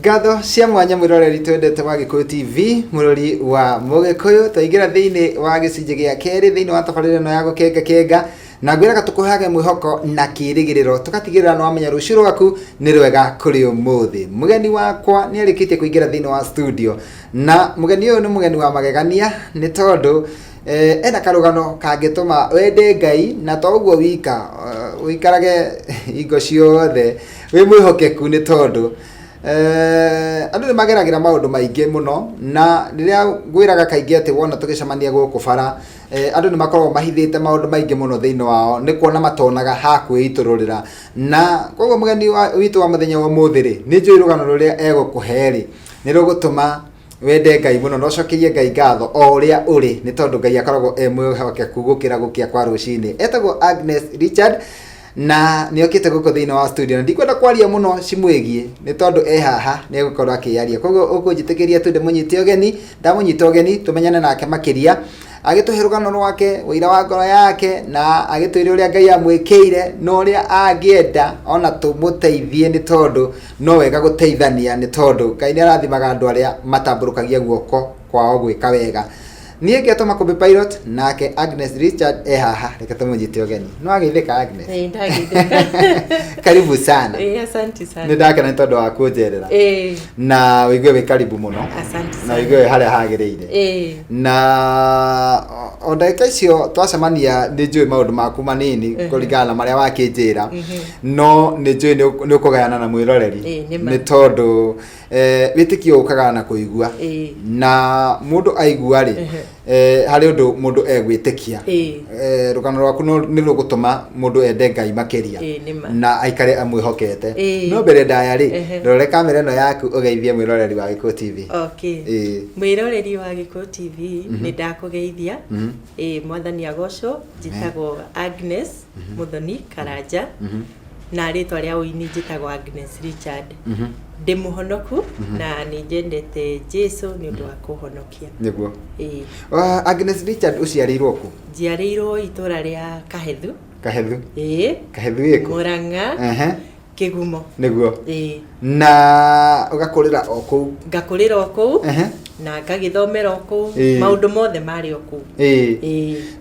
Ngatho cia mwanya mwiroreri twendete wa Gikuyu TV murori wa Mugikuyu twaingira thiini wa gicinji gia keri thiini wa tabarira no ya gukenga na ngwiraga tukuhage mwihoko na kirigiriro tukatigirira no amenya rucio rwaku ni rwega kuri umuthi. Mugeni wakwa ni arikitie kuingira thiini wa studio na mugeni uyu ni mugeni wa magegania ni tondu ena karugano kangituma wende Ngai na to uguo wika wikarage ingo ciothe wi mwihokeku ni tondu andu ni mageragira maundu maingi muno na riria ngwiraga kaingi ati wona tugicamania guku bara andu ni makorwo mahithite maundu maingi muno thiini wao ni kuona matonaga ha kwiitururira na koguo mugeni witu wa muthenya wa muthiri ni njui rugano ruria egukuheri ni rugutuma wende Ngai muno no cokirie Ngai ngatho o uria uri ni tondu Ngai akoragwo mwihokeku gukira gukia kwa rucini. Etagwo Agnes Richard na niokite guko thiini wa studio na ndikwenda kwaria muno cimwigie ni tondu haha ni gukorwo akiaria koguo ukunjitikiria tu ndimunyite ogeni ndamunyite ogeni tumenyane nake makiria agituhe rugano rwake wira wa ngoro yake na agitwire uria Ngai amwikiire no uria angienda ona tumuteithie ni tondu no wega guteithania ni tondu Ngai ni arathimaga andu aria matamburukagia guoko kwao gwika wega. Niye ngetoma Kumbi Pilot nake Agnes Richard haha reke tumunyite ogeni no ageithika Agnes ndagithika karibu sana asante sana ni ndakena tondu wa kunjerera na wigue wi karibu muno asante sana na wigue haria hagireire na ondeka icio twacemania ni njui maundu maku manini kuringana maria wakinjira no ni njui ni ukugayana na mwiroreri ni tondu witikio ukaga na kuigua na mundu aigua ri hari undu mundu egwitikia rugano rwaku ni rugutuma mundu ende Ngai makiria na aikare amwihokete no mbere ndaya ri rore kamera ino yaku ugeithie mwiroreri wa Gikuyu TV. Okay mwiroreri wa Gikuyu TV ni ndakugeithia mwathani agocwo njitagwo Agnes Muthoni Karanja na ritwa ria uini njitagwo Agnes Richard ndi muhonoku na ni njendete Jesu ni undu wa kuhonokia niguo Agnes Richard uciarirwo ku? Njiarirwo itura ria Kahethu Kahethu iko Murang'a Kigumo niguo na ugakurira o ku? Ngakurira o ku na ngagithomera o ku maundu mothe mari o ku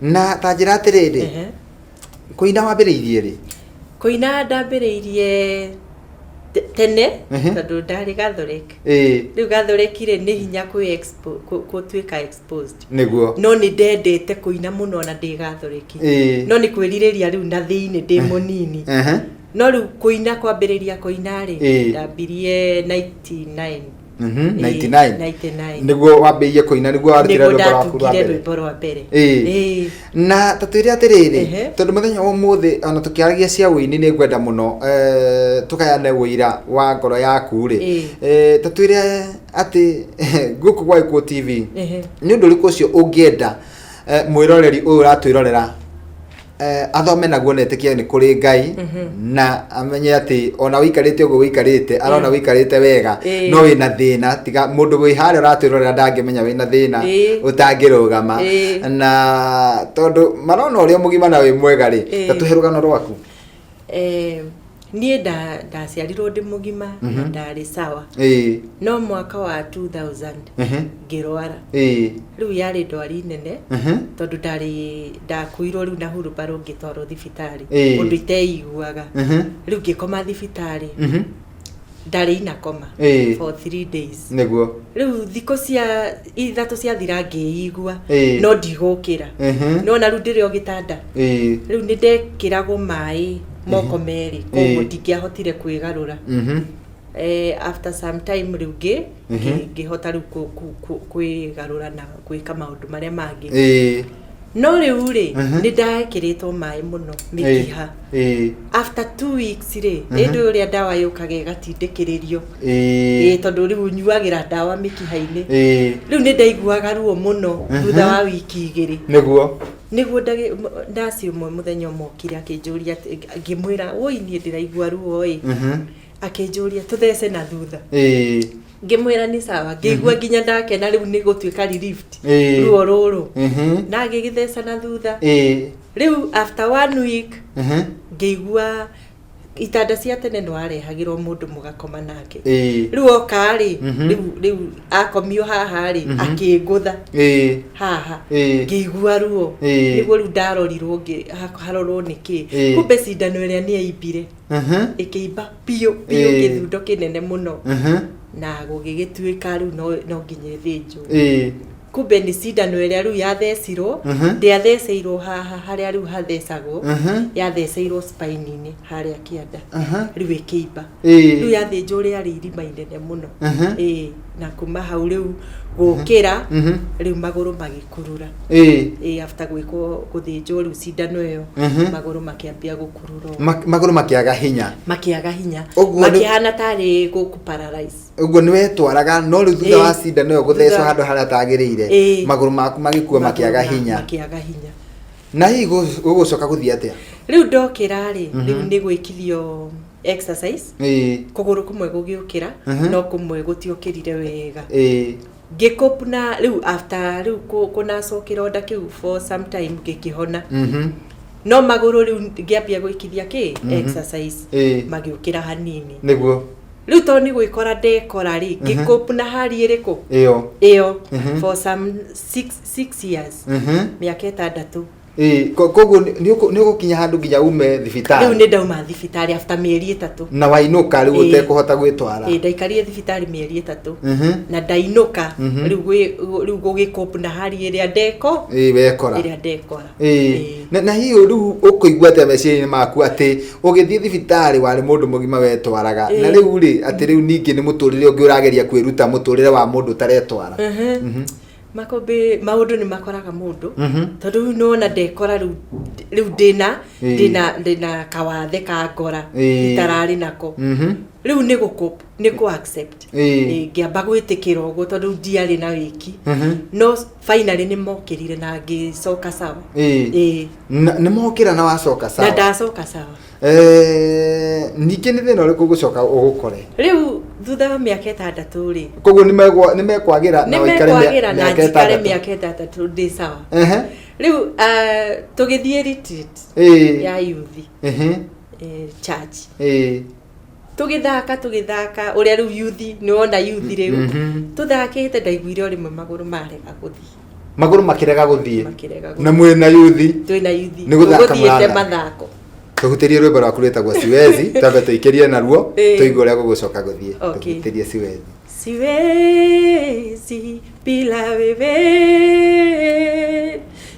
na tanjira atiriri kuina wambiriirie ri? Kuina ndambiriirie tene tondu ndari Gatholic riu Gatholic ri ni hinya kutuika exposed niguo no ni ndendete kuina muno na ndi Gatholic no ni kwiririria riu na thiini ndi munini no riu kuina kwambiriria kuina ri ndambirie 99 99 niguo wambirie kuina niguo warutira rwimbo rwa mbere na tatwire atiriri tondu muthenya umuthi ona tukiaragia cia wini ni ngwenda muno tukayane wira wa ngoro yaku ri tatwire ati guku gwa Gikuyu TV ni undu riku ucio ungienda mwiroreri uyu ratwirorera athome naguo netikie ni kuri Ngai na amenye ati ona wikarite ugo wikarite arona wikarite wega no wina thina tiga mundu wi haria ratwirorera ndangimenya wina thina utangirugama na tondu marona uria mugima na wi mwega ri tatuhe rugano rwaku. Nie ndaciarirwo ndi mugima na ndari sawa no mwaka wa 2000 ngirwara riu yari ndwari nene tondu ndakuirwo riu na hurumbaru ngitwarwo thibitari undu iteiguaga riu ngikoma thibitari ndari inakoma for 3 days niguo riu thiko cia ithatu cia thira ngiigua no ndigukira no na riu ndiri o gitanda riu ni ndekiragwo mai moko meri koguo ndingiahotire kwigarura after some time riu ngihota riu kwigarura na gwika maundu maria mangi no riu ri ni ndakiritwo mai muno mikiha after 2 weeks ri ndio uria dawa yukaga igatindikiririo tondu riu nyuagira dawa mikiha-ini riu ni ndaiguaga ruo muno thutha wa wiki igiri niguo ndaci umwe muthenya umokire akinjuria ngimwira woi nie ndiraigua ruo akinjuria tuthece na thutha ngimwira ni sawa ngigua nginya ndakena riu ni gutuika relieved ruo ruru na ngigithesa na thutha riu after 1 week ngigua itanda cia tene no arehagirwo mundu mugakoma nake riu oka ri riu akomio haha ri akingutha haha ngigua ruo niguo riu ndarorirwo harorwo niki kumbe cindano iria ni aimbire ikiimba pio githundo kinene muno na gugigituika riu no nginye thinjo kumbe ni cindano iria riu yathecirwo ndiatheceirwo haha haria riu hathecagwo yatheceirwo spine-ini haria kianda riu ikiimba riu yathinjwo riari irima inene muno na kuma hau riu gukira riu maguru magikurura after guthinjwo riu cindano iyo maguru makiambia gukurura maguru makiaga hinya makihana tari guku paralyze uguo ni wetwaraga no riu thutha wa cindano iyo guthecwo handu haria tagirire maguru maku magikua makiaga hinya na hii gugucoka guthii atia riu ndokira ri riu ni gwikithio exercise kuguru kumwe gugiukira no kumwe gutiukirire wega ngikopna riu after riu kuna sokironda kiu for some time gikihona no maguru riu ngiambia gwikithia exercise magiukira hanini niguo riu to ni gwikora ndekora ri ngikopna hari iriku iyo for some 6 years miaka 6 koguo ni ugukinya handu nginya ume thibitari riu ni ndauma thibitari after mieri 3 na wainuka riu utekuhota gwitwara ndaikarie thibitari mieri 3 na ndainuka riu gugikopna hari iria ndeko wekora iria ndekora na hiyo riu ukuigua atia meciria maku ati ugithii thibitari wari mundu mugima wetwaraga na riu ri ati riu ningi ni muturire ungi urageria kwiruta muturire wa mundu taretwara makobe maundu ni makoraga mundu tondu no na ndekora riu ndina kawathe ka ngora itarari nako riu ni gukup ni ku accept ngiamba gwitikira uguo tondu ndiari na wiki no finally ni mokirire na ngicoka sawa ni mokira na wacoka sawa na ndacoka sawa ningi ni thina uriku gucoka ugukore riu thutha wa miaka 6 ri koguo ni mekwagira na waikare miaka 6 ndi sawa riu tugithie retreat ya youth church tugithaka uria riu youth ni wona youth riu tuthakite ndaiguire rimwe maguru marega guthii maguru makirega guthii na mwe na youth twina youth ni guthaka mathako tuhutirie rwimbo rwaku rwetagwo siwezi tambe tuikirie naruo tuigue uria gugucoka guthii tuhutirie siwezi bila wewe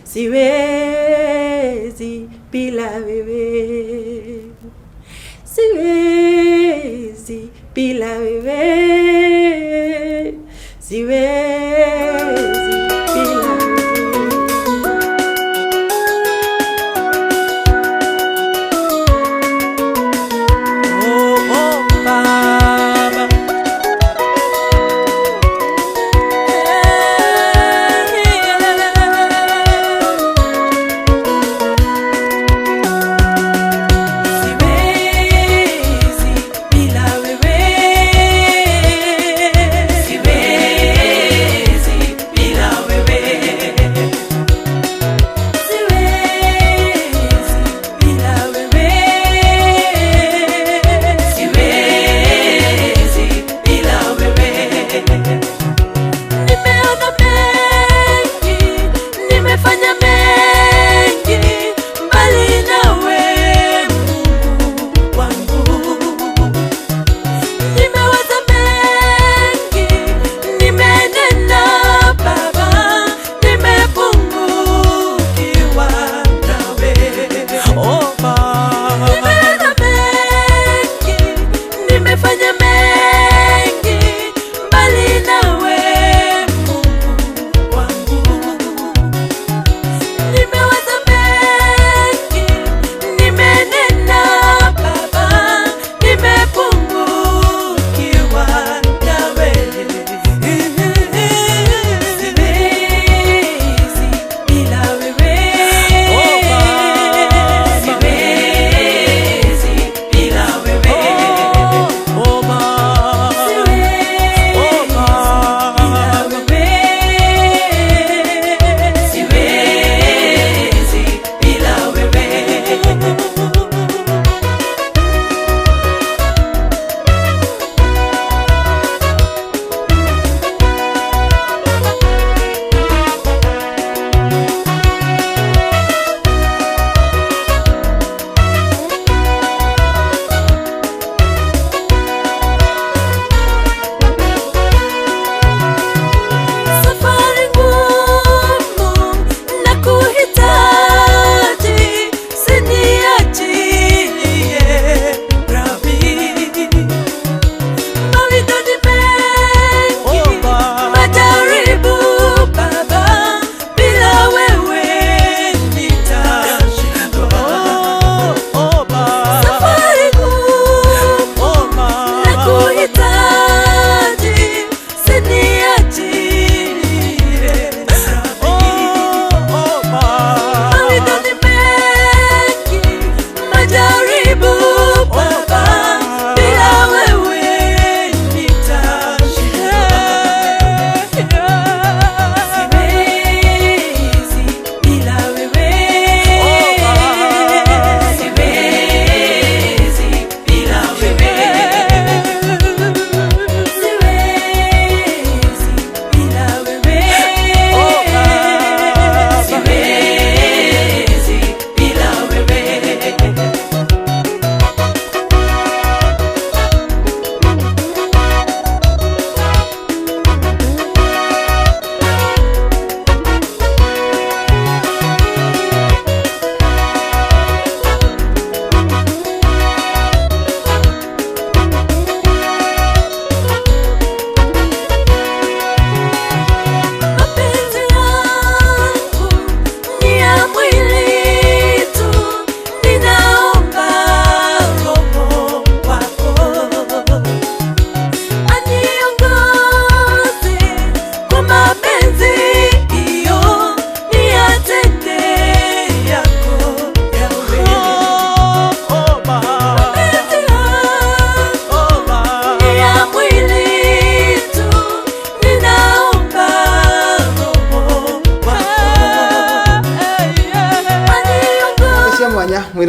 siwezi bila wewe siwezi bila wewe siwezi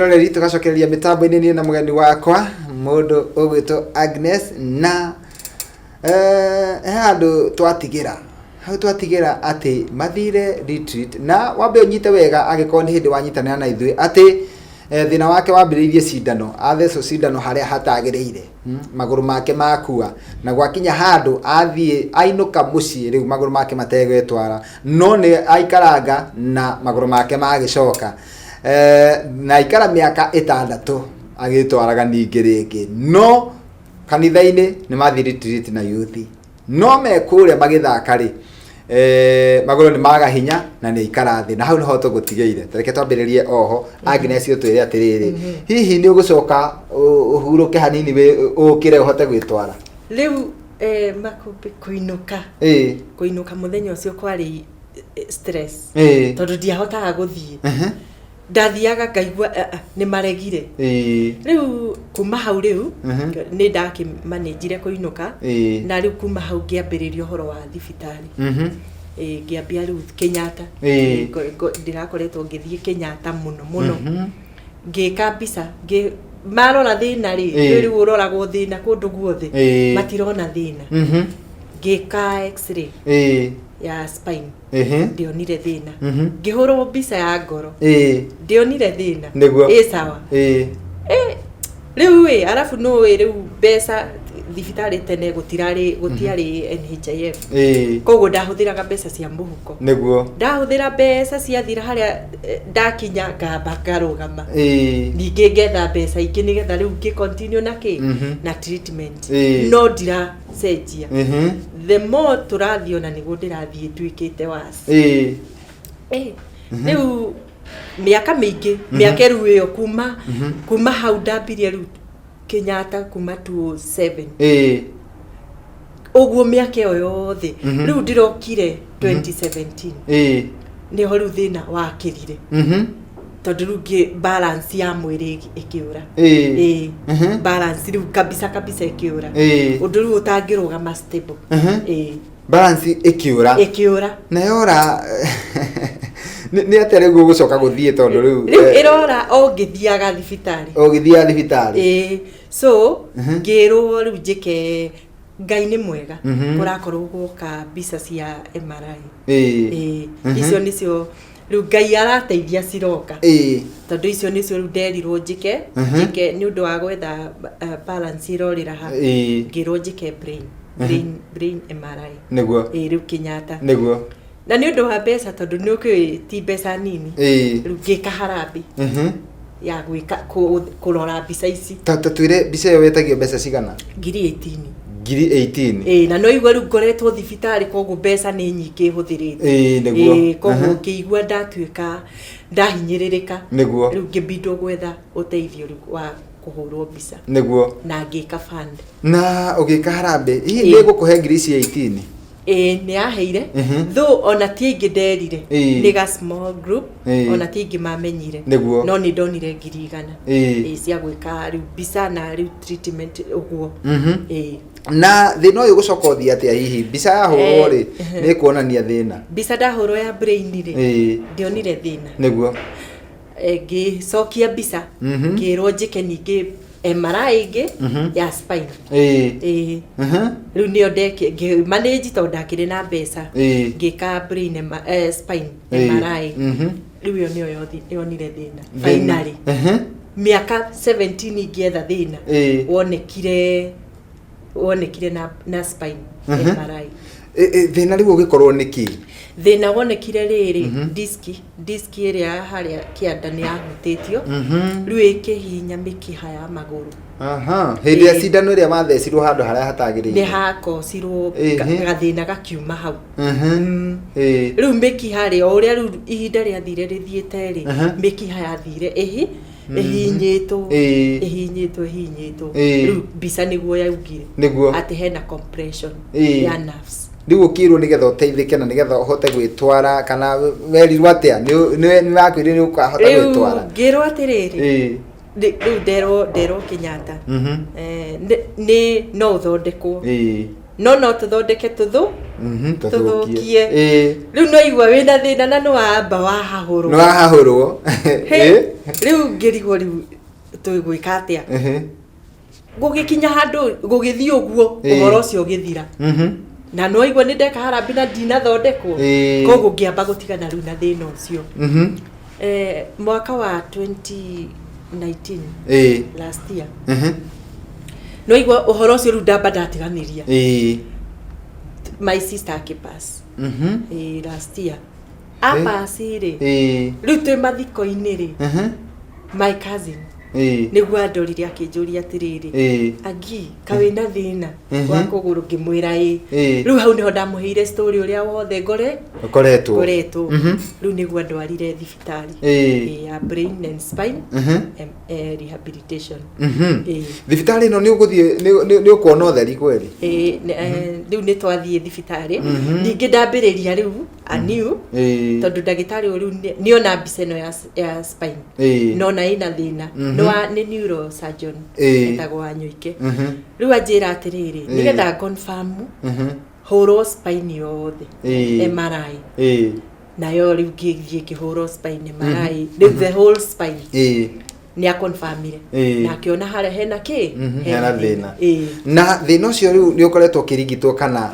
mwiroreri tugacokereria mitambo-ini ni na mugeni wakwa mundu ugwitwo Agnes na handu twatigira ati mathire retreat na wambe unyite wega agikorwo ni hindi wanyitanira na ithui ati thina wake wambiriirie cindano atheco cindano haria hatagiriire maguru make makua na gwakinya handu athie ainuka mucii riu maguru make mategwetwara no ni aikaranga na maguru make magicoka na ikara miaka 6 agitwaraga ningi ringi no kanitha-ini ni mathire retreat na youth no mekuria magithaka ri maguru ni maga hinya na ni ikara thi na hau niho tugutigeire tareke twambiririe oho Agnes utwire atiriri hihi ni ugucoka uhuruke hanini we ukire uhote gwitwara riu makumbi kuinuka muthenya ucio kwari stress tondu ndiahotaga guthie ndathiaga ngaigua ni maregire riu kuma hau riu ni ndakimanejire kuinuka na riu kuma hau ngiambiriria uhoro wa thibitari ngiambia riu Kenyatta ndirakoretwo ngithie Kenyatta muno ngika mbica marora thina ri riu uroragwo thina kundu guothe matirona thina ngika x-ray ya spine ndionire thina ngihurwo mbica ya ngoro ndionire thina sawa riu arafu no riu mbeca thibitari tene gutiari NHIF koguo ndahuthiraga mbeca cia muhuko niguo ndahuthira mbeca cia thira haria ndakinya ngamba ngarugama ningi ngetha mbeca ingi nigetha riu ki continue na treatment no ndira cenjia the more turathiona niguo ndirathie twikite wasi riu miaka mingi miaka riu iyo kuma hau ndambirie riu Kenyatta kuma 2007 uguo miaka iyo yothe riu ndirokire 2017 niho riu thina wakirire tondu riu balance ya mwiri ikiura balance riu kabisa ikiura undu riu utangirugama stable balance ikiura na yora ni atere gucoka guthie tondu riu irora ogithiaga thibitari so ngirwo riu njike Ngai ni mwega kurakorwo guka mbica cia MRI icio nicio riu Ngai arateithia ciroka tondu icio nicio riu nderirwo njike ni undu wa gwetha balance irorira ha ngirwo njike brain MRI niguo riu Kenyatta niguo na ni undu wa mbeca tondu ni ukui ti mbeca nini riu ngika harambi ya gwika kurora mbica ici tatwire mbica iyo wetagio mbeca cigana 18 na no igwa riu ngoretwo thibitari koguo mbeca ni nyingi huthirite niguo koguo kiigua ndatuika ndahinyiririka niguo riu ngibindwo gwetha uteithio wa kuhurwo mbica niguo na ngika fund na ugika harambe hihi ni gukuhe ngiri 18 ni aheire though ona tiingi nderire ni ga small group ona tiingi mamenyire no ni ndonire ngiri 100 cia gwika riu mbica na riu treatment uguo na thina uyu gucoka uthia atia hihi mbica ya hurwo ri ni kuonania thina mbica ndahurwo ya brain ri ndionire thina niguo ngicokia mbica ngirwo njike ningi MRI ingi ya spine riu nio ndeke manage tondu ndakire na mbeca ngika brain spine MRI riu yo nio yonire thina finally miaka 17 ingietha thina wonekire na spine MRI thina riu ugikorwo niki thina wonekire riri diski iria haria kianda ni ahutitio riu ikihinya mikiha ya maguru hindi ya cindano iria mathecirwo handu haria hatagiriire ni hakocirwo gathina gakiuma hau riu mikiha ri uria riu ihinda riathire rithiete ri mikiha yathire ihinyitwo riu mbica niguo yaugire ati hena compression ya nerves riu ukirwo nigetha uteithike na nigetha uhote gwitwara kana werirwo atia ni wakwire ni ukahota gwitwara ngirwo atiriri riu nderwo Kenyatta ni no uthondekwo no tuthondeke tuthu tuthukie riu no igwa wina thina na no amba wahahurwo riu ngirigwo riu tuigwika atia gugikinya handu gugithii uguo uhoro ucio ugithira na no igwa ni ndeka harambi na dina thondekwo koguo ngiamba gutigana riu na thina ucio mwaka wa 2019 last year no igwa uhoro ucio riu ndamba ndatiganiria my sister akipass last year apasire riu twi mathiko-ini ri my cousin niguo andorire akinjuria atiriri agi kawina thina wa kuguru ngimwira riu hau niho ndamuheire story uria wothe ngoretwo riu niguo ndwarire thibitari ya brain and spine rehabilitation thibitari no ni uguthie ni ukuona utheri kweli riu ni twathie thibitari ningi ndambiriria riu aniu tondu ndagitari riu ni ona mbica ino ya spine no na ina thina ni neurosurgeon etagwo Anyuike riu anjira atiriri nigetha confirm horo spine yothe MRI nayo riu ngihoro spine MRI the whole spine ni akonfirmire na akiona hare hena hena thina na thina ucio riu ni ukoretwo kirigitwo kana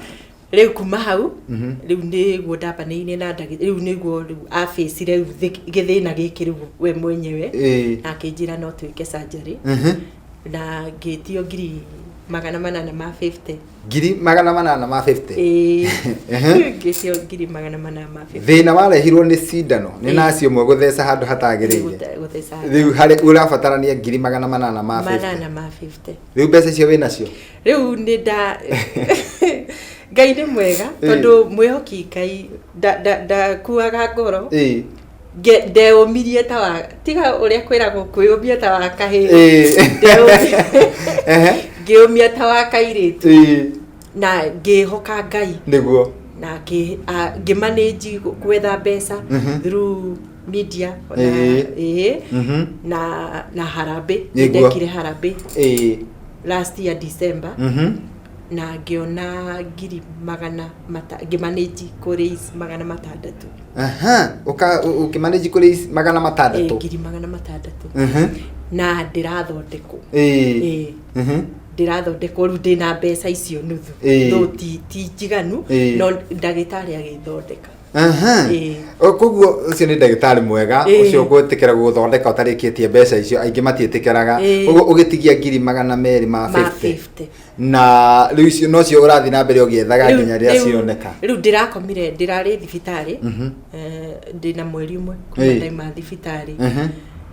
riu kuma hau riu niguo ndambanĩire na riu niguo riu afacire riu githina giki riu we mwenyewe na akinjira no twike surgery na ngĩtio ngiri 850 ngiri 850 ngĩtio ngiri 850 thina warehirwo ni cindano ni nacio mwe gutheca handu hatagĩrĩire riu hari urabatarania ngiri 850 riu mbeca icio wĩ nacio riu ni nda Ngai ni mwega tondu mwihoki Ngai ndakuaga ngoro ndeumirie ta wa tiga uria kwiragwo kwiyumia ta wa kahii ngiumia ta wa kairitu na ngihoka Ngai niguo na ngimanage gwetha mbeca through media na harambe ndekire harambe last year December na ngiona ngiri ngimanage kuraise 600 ukimanage kuraise 600 ngiri 600 na ndirathondekwo ndirathondekwo riu ndina mbeca icio nuthu no ti njiganu no ndagitari agithondeka koguo ucio ni ndagitari mwega ucio gwetikira guthondeka utarikitie mbeca icio aingi matietikiraga koguo ugitigia ngiri 250 na riu icio no cio urathi na mbere ugiethaga nginya ria cioneka riu ndirakomire ndirari thibitari ndina mweri umwe kuma ndaima thibitari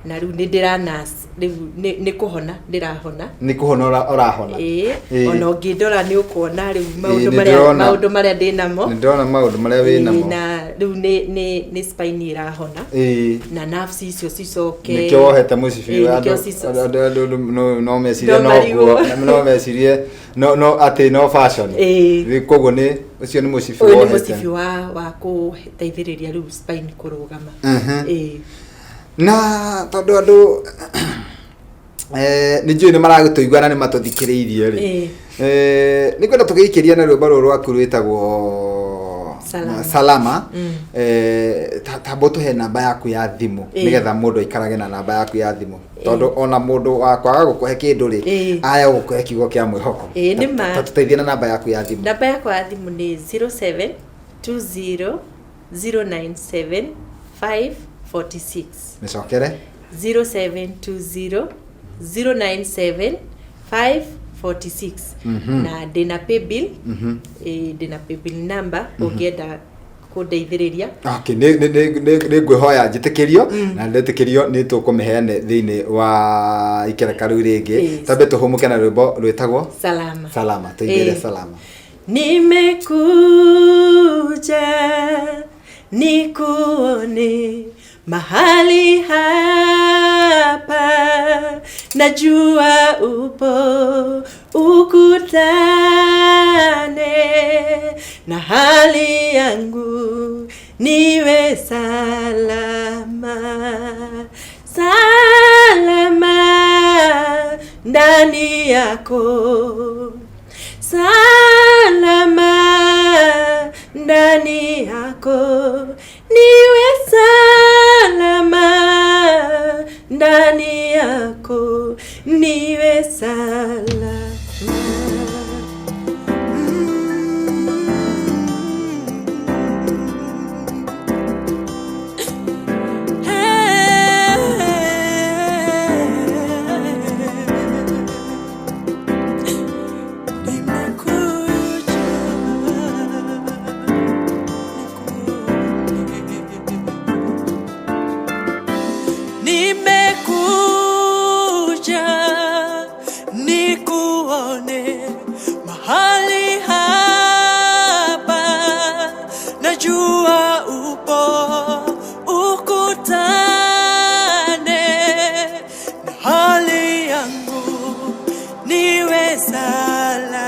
na riu ni ndiranas riu ni kuhona ndirahona ni kuhona urahona ona ngindora ni ukuona riu maundu maria ndinamo ni ndona maundu maria winamo na riu ni spine irahona na nerves icio cicoke ni kiohete mucibi no meciria no meciria no ati no fashion koguo ni ucio ni mucibi wohete ni mucibi wa kuteithiriria riu spine kurugama na tondu andu ni njui ni maragutuigua na ni matuthikiriirie ri ni kwenda tugiikiria na rwimbo ruru rwaku rwitagwo salama tambo tuhe namba yaku ya thimu nigetha mundu aikarage na namba yaku ya thimu tondu ona mundu wakwaga gukuhe kindu ri aya gukuhe kiugo kia mwihoko tuteithie na namba yaku ya thimu namba yaku ya thimu ni 0720 097 546 Nisokere 0720 097 546 na dina pay bill dina pay bill number ugienda kundeithiriria okay ne ngwihoya njitikirio na ndetikirio ni tukumiheane thiini wa ikerekaru ringi tambe tuhumuke na rwimbo rwitagwo salama tuigire salama nimekuja nikuone mahali hapa, najua upo, ukutane na hali yangu, niwe salama, salama ndani yako, salama ndani yako niwe salama, ndani yako niwe salama. Nimekuja nikuone mahali hapa, najua upo, ukutane na hali yangu niwe salama.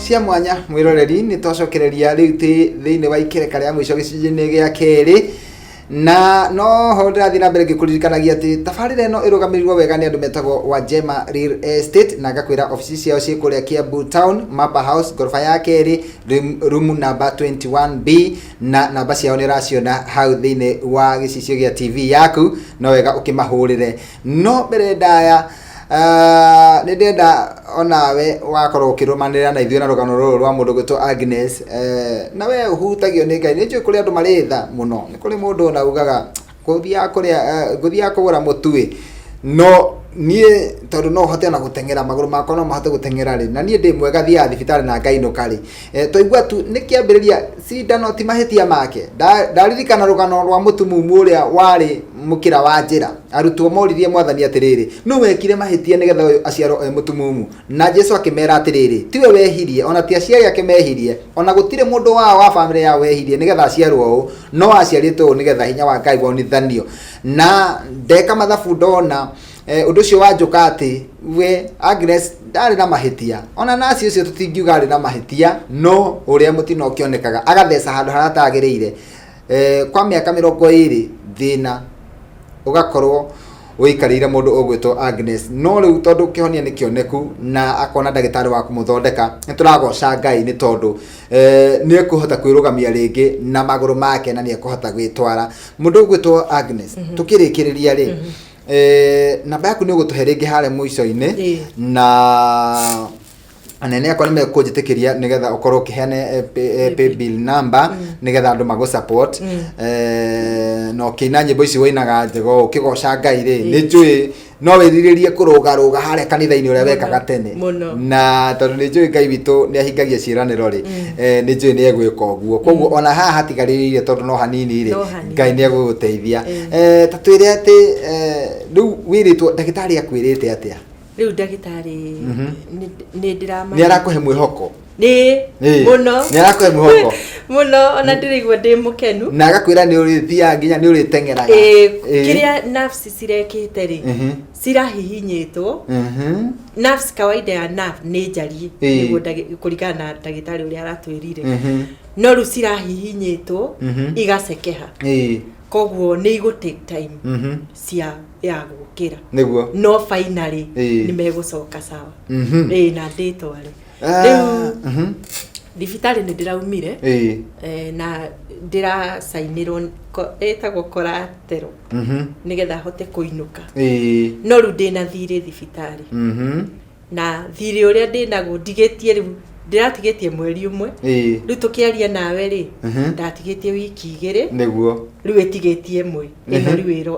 cia mwanya mwiroreri ni tocokereria riu ti thiini wa ikereka ria mwico gicunjini gia keri na no ho ndirathi na mbere ngikuririkanagia ati tabarira ino irugamirirwo wega ni andu metagwo Wajema Real Estate na ngakwira ofisi ciao ci kuria Kiambu Town Mapa House gorofa ya keri room number 21B na namba ciao ni raciona hau thiini wa gicicio gia TV yaku no wega ukimahurire no mbere ndaya nindenda onawe wakorwo ukirumanira na ithuĩ na rugano ruru rwa mundu gwitwo Agnes nawe uhutagio ni Ngai ni njui kuri andu maritha muno ni kuri mundu na ugaga guthia kugura mutui no nie tondu no hote na gutengera maguru makwa no mahote gutengera ri na nie ndi mwega thia thibitari na Ngai no kari toigua tu ni kiambiriria cindano ti mahitia make ndaririkana rugano rwa mutumumu uria wari mukira wa njira arutwo moririe mwathani atiriri no wekire mahitia nigetha aciaro mutumumu na Jesu akimera atiriri tiwe wehirie ona ti aciari akimehirie ona gutire mundu wa family ya wehirie nigetha aciarwo u no aciaritwo nigetha hinya wa Ngai wonithanio na ndeka mathabu ndona undu cio wanjuka ati we Agnes ndari na mahitia ona nasi ucio tutingiuga ari na mahitia no uria mutino kionekaga agatheca handu haratagirire kwa miaka 20 thina ugakorwo uikarire mundu ugwitwo Agnes no riu tondu kihonia ni kioneku na akona ndagitari wa kumuthondeka nituragoca Ngai ni tondu ni ekuhota kwirugamia ringi na maguru make na ni ekuhota gwitwara mundu ugwitwo Agnes tukirikiriria ri namba yaku ni ugutuhe ringi hare muico-ini na anene akwa nimekujitikiria nigetha ukorwo ukiheane pay bill number nigetha andu mago support no kina nyimbo ici woinaga njego ukigoca Ngai ri ni njui no wiriririe kurugaruga hare kanitha-ini uria wekaga tene na tondu ni njui Ngai witu ni ahingagia ciiraniro ri ni njui ni egwika uguo koguo ona haha hatigaririire tondu no hanini ri Ngai ni eguguteithia ta twire ati riu wiritwo ndagitari akwirite atia riu ndagitari ni ndirama ni arakuhe mwihoko ni muno ni arakuhe mwihoko muno ona ndirigwa ndi mukenu na agakwira ni urithia nginya ni uritengeraga kiria nafsi cirekite ri cirahihinyitwo nafsi kawaida ya naf ni njari niguo kurigana na ndagitari uria aratwirire no ru cirahihinyitwo igacekeha koguo ni go take time cia ya gukira niguo no finally ni megucoka sawa na nditware riu thibitari ni ndiraumire na ndira sainirwo etagwo koratero nigetha hote kuinuka no ru ndina thiri thibitari na thiri uria ndinaguo ndigetie riu ndiratigĩtie mweri umwe riu tukiaria nawe ri ndatigitie wiki 2 niguo riu etigĩtie mwe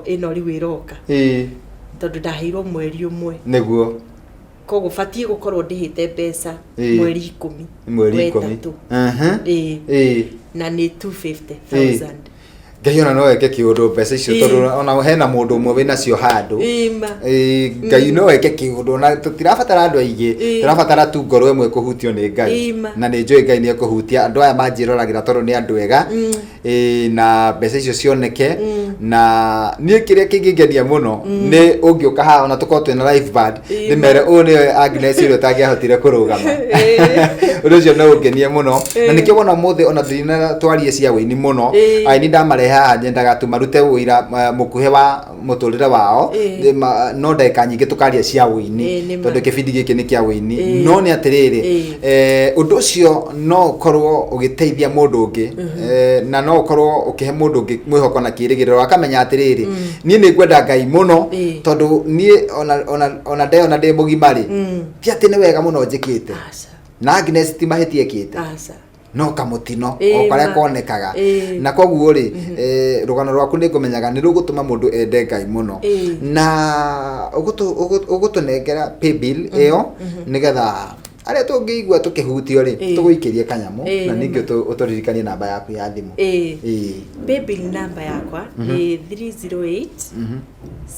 ino riu iroka tondu ndaheirwo mweri umwe niguo koguo batie gukorwo ndihite mbeca mweri 10 na ni 250,000 Ngai ona no weke kiundu mbeca icio tondu ona hena mundu umwe wina cio handu Ngai no weke kiundu na tutirabatara andu aingi turabatara tu ngoro imwe kuhutio ni Ngai na ni njui Ngai ni ekuhutia andu aya manjirораgira tondu ni andu ega na mbeca icio cioneke na nie kiria kingingenia muno ni ungiuka ha ona tukorwo twina live band ni mere u ni Agnes ire tangiahotire kurugama undu ucio no ungenie muno na nikio wona muthi ona thina twarie cia wini muno aini ndamare haha nyendaga tu marute wira mukuhe wa muturire wao no ndeka nyingi tukaria cia wini tondu kibindi giki ni kia wini no ni atiriri undu ucio no korwo ugiteithia mundu ungi na no korwo ukihe mundu ungi mwihoko na kirigiriro akamenya atiriri nie ni kwenda Ngai muno tondu nie ona ndi mugimari ti ati ni wega muno njikite na Agnes ti mahitie kite no kamutino o kare konekaga na koguo ri rugano rwaku ni ngumenyaga ni rugutuma mundu ende Ngai muno na ugutunengera pay bill iyo nigetha aria tungigwa tukihutio ri tuguikirie kanyamu na ningi uturirikanie namba yaku ya thimu pay bill number yakwa ni 308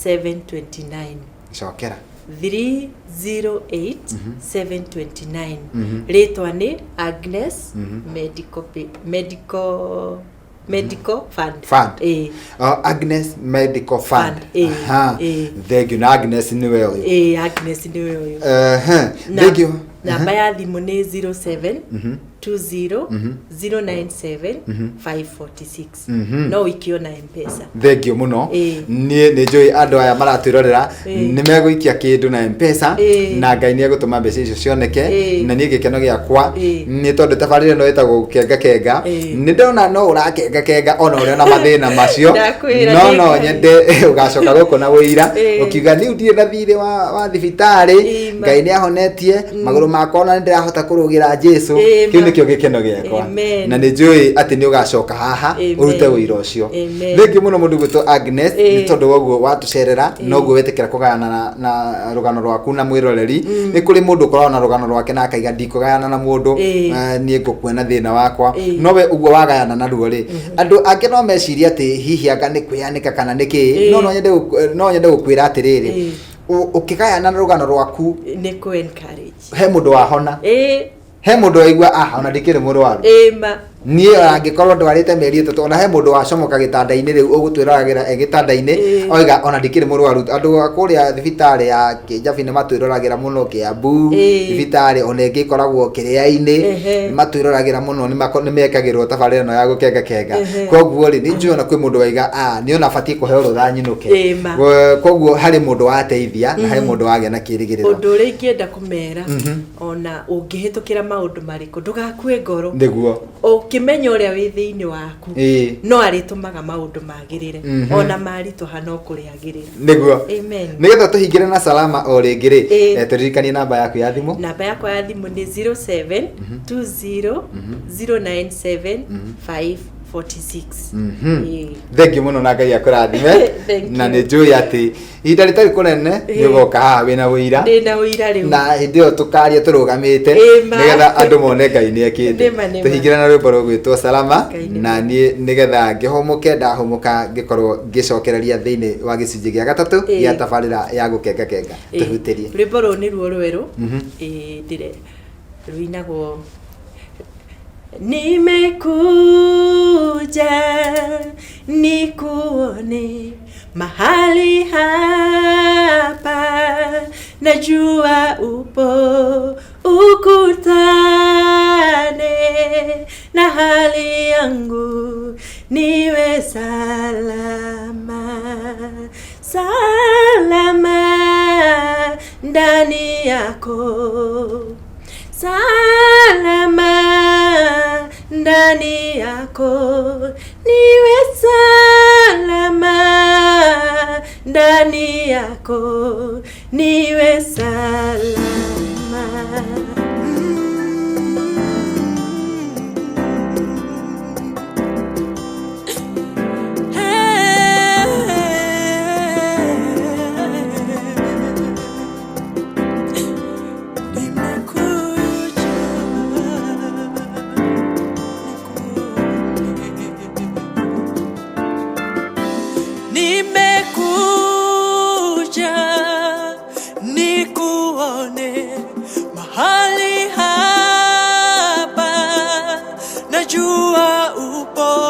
729 cokera 308 729 ritwa ni Agnes medical fund Agnes medical fund thank you na Agnes ni wewe Agnes ni wewe thank you namba ya thimu ni 07 20 097 546 no ikiona M-Pesa. Thengio muno ni njui andu aya maratwirorera ni meguikia kindu na M-Pesa na Ngai ni egutuma mbeca icio cioneke na ni gikeno giakwa ni tondu tabarire no etagwo kenga ni ndona no urakenga ona uri na mathina macio no nyende ugacoka guko na wira ukiuga ni ndire na thire wa thibitari Ngai ni ahonetie maguru makwa na ndirahota kurugira Jesu kiu nikio gikeno giakwa na ni njui ati ni ugacoka haha urute wira ucio. Thengio muno mundu gwitwo Agnes ni tondu woguo watucerera no guo wetekera kugayana na rugano rwaku na mwiroreri ni kuri mundu korona na rugano rwake na akaiga ndikugayana na mundu ni ngukwena thina wakwa no we uguo wagayana na ruo ri andu ange no meciria ati hihi anga ni kwianika kana niki no nyende gukwira atiriri ukigayana na rugano rwaku ni ku encourage he mundu wahona he mundu aigua ona ndikire murwaru ma ni angikorwo ndwarite meri 3 ona he mundu wacomoka gitanda-ini riu ugutwiragira gitanda-ini oiga ona ndikire murwaru andu akuria thibitari ya Kijabi ni matwiragira muno Kiambu thibitari ona ngikoragwo Kiria-ini matwiragira muno ni mekagirwo tabarira no ya gukenga koguo ri ni njuna kwi mundu waiga ni ona bati kuheo rutha nyinuke koguo hari mundu wateithia na hari mundu wagia na kirigiriro undu uri ngienda kumera ona ungihitukira maundu mariku ndugakue ngoro niguo ukimenya uria wi thiini waku no aritumaga maundu magirire ona marituha no kuriagirira niguo amen nigetha tuhingire na salama o ringiri turirikanie namba yaku ya thimu. Namba yakwa ya thimu ni 07 20 097 546 Thengio muno na Ngai akurathime na ni njui ati ihinda ritari kunene ni ugoka haha wina wira riu na hindi yo tukaria turugamite nigetha andu mone Ngai ni ekite tuhingire na rwimbo rugwitwo salama na ni nigetha ngihomuke ndahomuka ngikorwo ngicokereria thiini wa gicinji gia gatatu gia tabarira ya gukenga tuhutirie rwimbo ru ni ruo rweru ndire ruinagwo nimekuja nikuone mahali hapa najua upo ukutane na hali yangu niwe salama ndani yako salama ndani yako niwe salama ndani yako niwe salama Nimekuja nikuone mahali hapa najua upo